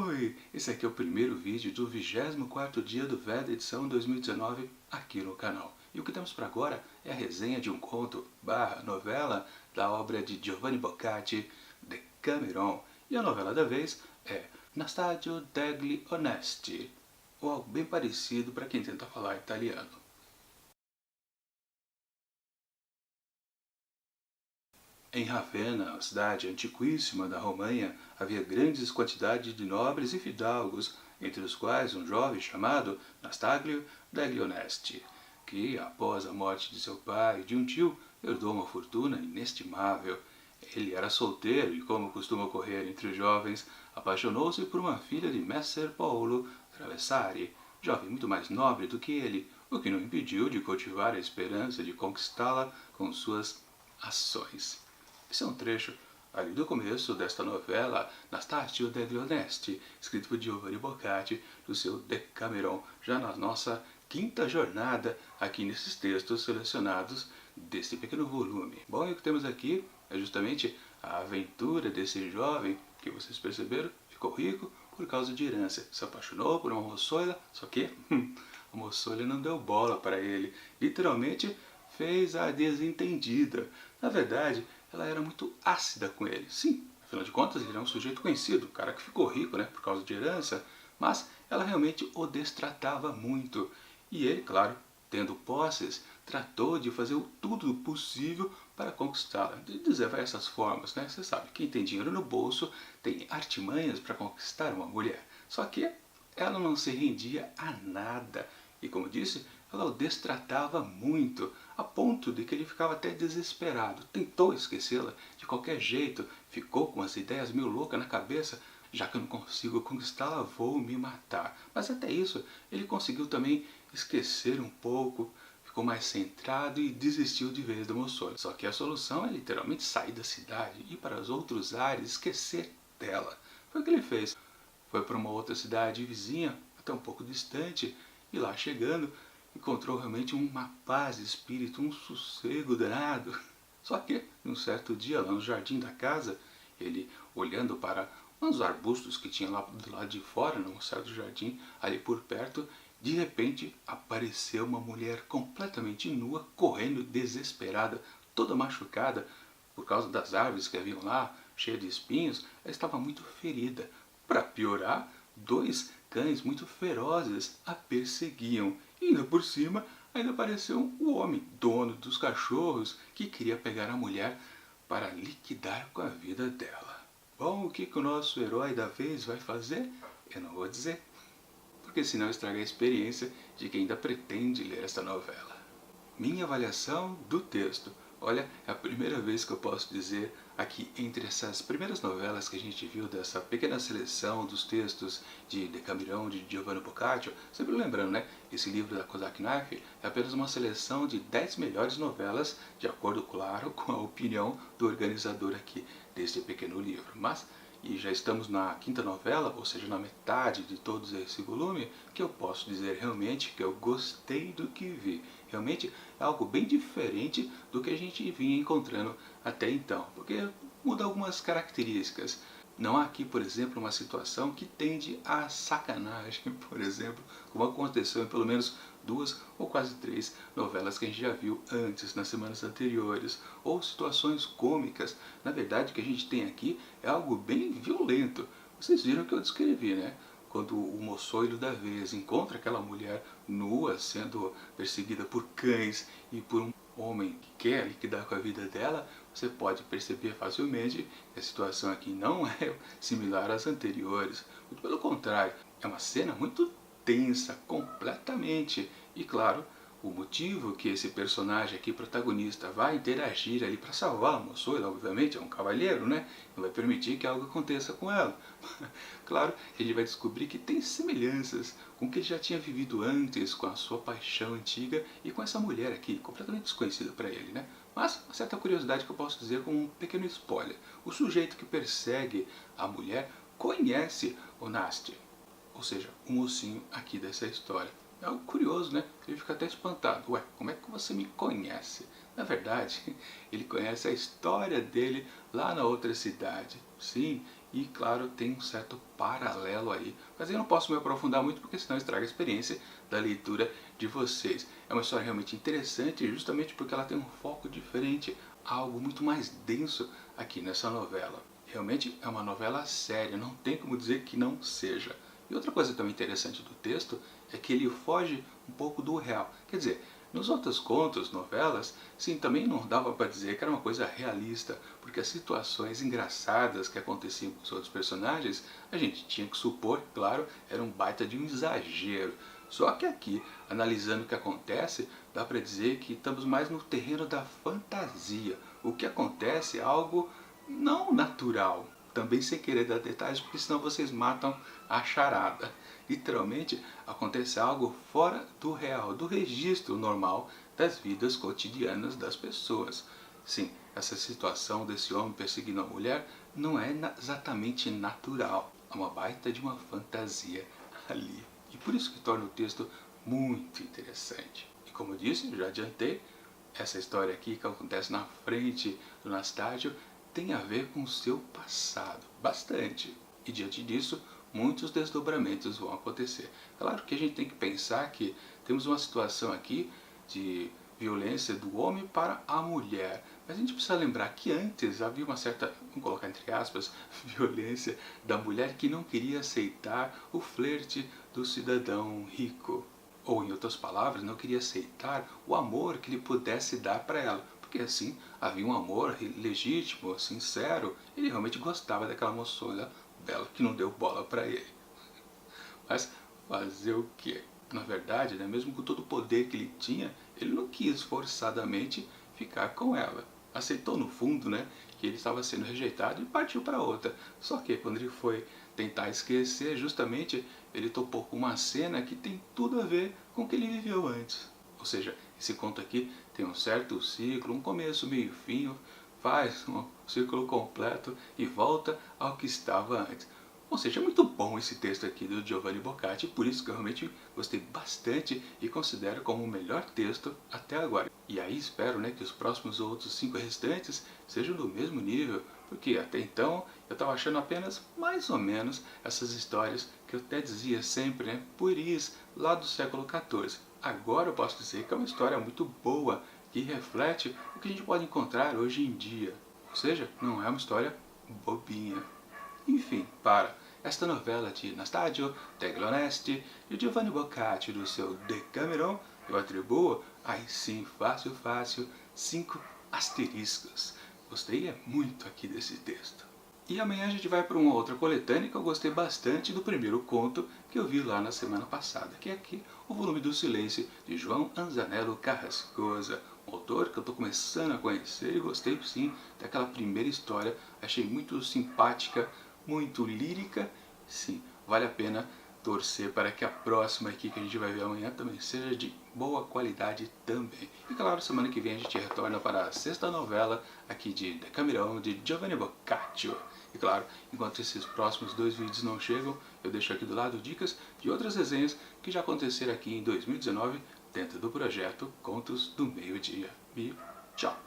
Oi, esse aqui é o primeiro vídeo do 24º dia do Veda edição 2019 aqui no canal. E o que temos para agora é a resenha de um conto / novela da obra de Giovanni Boccaccio, Decameron. E a novela da vez é Nastaggio degli Onesti, ou algo bem parecido para quem tenta falar italiano. Em Ravenna, a cidade antiquíssima da Romanha, havia grandes quantidades de nobres e fidalgos, entre os quais um jovem chamado Nastaglio degli Onesti, que, após a morte de seu pai e de um tio, herdou uma fortuna inestimável. Ele era solteiro e, como costuma ocorrer entre os jovens, apaixonou-se por uma filha de Messer Paolo Travessari, jovem muito mais nobre do que ele, o que não impediu de cultivar a esperança de conquistá-la com suas ações. Esse é um trecho ali do começo desta novela Nastaggio degli Onesti, escrito por Giovanni Boccaccio, do seu Decameron, já na nossa quinta jornada aqui nesses textos selecionados deste pequeno volume. Bom, e o que temos aqui é justamente a aventura desse jovem, que vocês perceberam, ficou rico por causa de herança. Se apaixonou por uma moçoila, só que a moçoila não deu bola para ele. Literalmente fez a desentendida. Na verdade, ela era muito ácida com ele. Sim, afinal de contas, ele é um sujeito conhecido, um cara que ficou rico, né, por causa de herança, mas ela realmente o destratava muito. E ele, claro, tendo posses, tratou de fazer tudo o possível para conquistá-la. De diversas formas, né? Você sabe, quem tem dinheiro no bolso tem artimanhas para conquistar uma mulher. Só que ela não se rendia a nada. E como disse, ela o destratava muito, a ponto de que ele ficava até desesperado. Tentou esquecê-la de qualquer jeito, ficou com as ideias meio loucas na cabeça. Já que eu não consigo conquistá-la, vou me matar. Mas até isso, ele conseguiu também esquecer um pouco, ficou mais centrado e desistiu de vez do moçoila. Só que a solução é literalmente sair da cidade, ir para os outros ares, esquecer dela. Foi o que ele fez. Foi para uma outra cidade vizinha, até um pouco distante, e lá chegando, encontrou realmente uma paz de espírito, um sossego danado. Só que, num certo dia, lá no jardim da casa, ele, olhando para uns arbustos que tinha lá do lado de fora, num certo jardim, ali por perto, de repente apareceu uma mulher completamente nua, correndo desesperada, toda machucada, por causa das árvores que haviam lá, cheia de espinhos. Ela estava muito ferida. Para piorar, dois cães muito ferozes a perseguiam. E ainda por cima, ainda apareceu o homem, dono dos cachorros, que queria pegar a mulher para liquidar com a vida dela. Bom, o que o nosso herói da vez vai fazer? Eu não vou dizer, porque senão estraga a experiência de quem ainda pretende ler esta novela. Minha avaliação do texto. Olha, é a primeira vez que eu posso dizer aqui, entre essas primeiras novelas que a gente viu dessa pequena seleção dos textos de Decameron, de Giovanni Boccaccio, sempre lembrando, né, esse livro da Kozak Knife é apenas uma seleção de 10 melhores novelas, de acordo, claro, com a opinião do organizador aqui deste pequeno livro. Mas, e já estamos na quinta novela, ou seja, na metade de todo esse volume, que eu posso dizer realmente que eu gostei do que vi. Realmente é algo bem diferente do que a gente vinha encontrando até então, porque muda algumas características. Não há aqui, por exemplo, uma situação que tende à sacanagem, por exemplo, como aconteceu em pelo menos 2 ou quase 3 novelas que a gente já viu antes, nas semanas anteriores, ou situações cômicas. Na verdade, o que a gente tem aqui é algo bem violento. Vocês viram que eu descrevi, né? Quando o moçoilo da vez encontra aquela mulher nua sendo perseguida por cães e por um homem que quer liquidar com a vida dela, você pode perceber facilmente que a situação aqui não é similar às anteriores. Muito pelo contrário, é uma cena muito tensa, completamente. E claro, o motivo que esse personagem aqui, protagonista, vai interagir ali para salvar a moçoila, obviamente, é um cavalheiro, né? Não vai permitir que algo aconteça com ela. Claro, ele vai descobrir que tem semelhanças com o que ele já tinha vivido antes, com a sua paixão antiga e com essa mulher aqui, completamente desconhecida para ele, né? Mas, uma certa curiosidade que eu posso dizer como um pequeno spoiler. O sujeito que persegue a mulher conhece o Nasti, ou seja, o mocinho aqui dessa história. É algo curioso, né? Ele fica até espantado. Ué, como é que você me conhece? Na verdade, ele conhece a história dele lá na outra cidade. Sim, e, claro, tem um certo paralelo aí. Mas eu não posso me aprofundar muito porque senão estraga a experiência da leitura de vocês. É uma história realmente interessante justamente porque ela tem um foco diferente, algo muito mais denso aqui nessa novela. Realmente é uma novela séria, não tem como dizer que não seja. E outra coisa também interessante do texto é que ele foge um pouco do real. Quer dizer, nos outros contos, novelas, sim, também não dava para dizer que era uma coisa realista, porque as situações engraçadas que aconteciam com os outros personagens, a gente tinha que supor, claro, era um baita de um exagero. Só que aqui, analisando o que acontece, dá para dizer que estamos mais no terreno da fantasia. O que acontece é algo não natural. Também sem querer dar detalhes, porque senão vocês matam a charada. Literalmente, acontece algo fora do real, do registro normal das vidas cotidianas das pessoas. Sim, essa situação desse homem perseguindo a mulher não é exatamente natural. É uma baita de uma fantasia ali. E por isso que torna o texto muito interessante. E como eu disse, já adiantei, essa história aqui que acontece na frente do Anastácio tem a ver com o seu passado, bastante. E diante disso, muitos desdobramentos vão acontecer. Claro que a gente tem que pensar que temos uma situação aqui de violência do homem para a mulher. Mas a gente precisa lembrar que antes havia uma certa, vamos colocar entre aspas, violência da mulher que não queria aceitar o flerte do cidadão rico. Ou, em outras palavras, não queria aceitar o amor que ele pudesse dar para ela. Porque assim, havia um amor legítimo, sincero, ele realmente gostava daquela moçona bela que não deu bola para ele. Mas fazer o quê? Na verdade, né, mesmo com todo o poder que ele tinha, ele não quis forçadamente ficar com ela. Aceitou no fundo, né, que ele estava sendo rejeitado e partiu para outra. Só que quando ele foi tentar esquecer, justamente ele topou com uma cena que tem tudo a ver com o que ele viveu antes. Ou seja, esse conto aqui tem um certo ciclo, um começo, meio e fim, faz um círculo completo e volta ao que estava antes. Ou seja, é muito bom esse texto aqui do Giovanni Boccaccio, por isso que eu realmente gostei bastante e considero como o melhor texto até agora. E aí espero, né, que os próximos outros 5 restantes sejam do mesmo nível, porque até então eu estava achando apenas mais ou menos essas histórias que eu até dizia sempre, né, pueris, lá do século XIV. Agora eu posso dizer que é uma história muito boa, que reflete o que a gente pode encontrar hoje em dia. Ou seja, não é uma história bobinha. Enfim, para esta novela de Anastácio, Degli Onesti e Giovanni Boccaccio do seu Decameron, eu atribuo, aí sim, fácil, 5 asteriscos. Gostei muito aqui desse texto. E amanhã a gente vai para uma outra coletânea que eu gostei bastante do primeiro conto que eu vi lá na semana passada, que é aqui o Volume do Silêncio, de João Anzanello Carrascosa, um autor que eu estou começando a conhecer e gostei sim daquela primeira história, achei muito simpática, muito lírica, sim, vale a pena torcer para que a próxima aqui que a gente vai ver amanhã também seja de boa qualidade também. E claro, semana que vem a gente retorna para a sexta novela aqui de Decameron, de Giovanni Boccaccio. E claro, enquanto esses próximos 2 vídeos não chegam, eu deixo aqui do lado dicas de outras resenhas que já aconteceram aqui em 2019 dentro do projeto Contos do Meio-Dia. E tchau!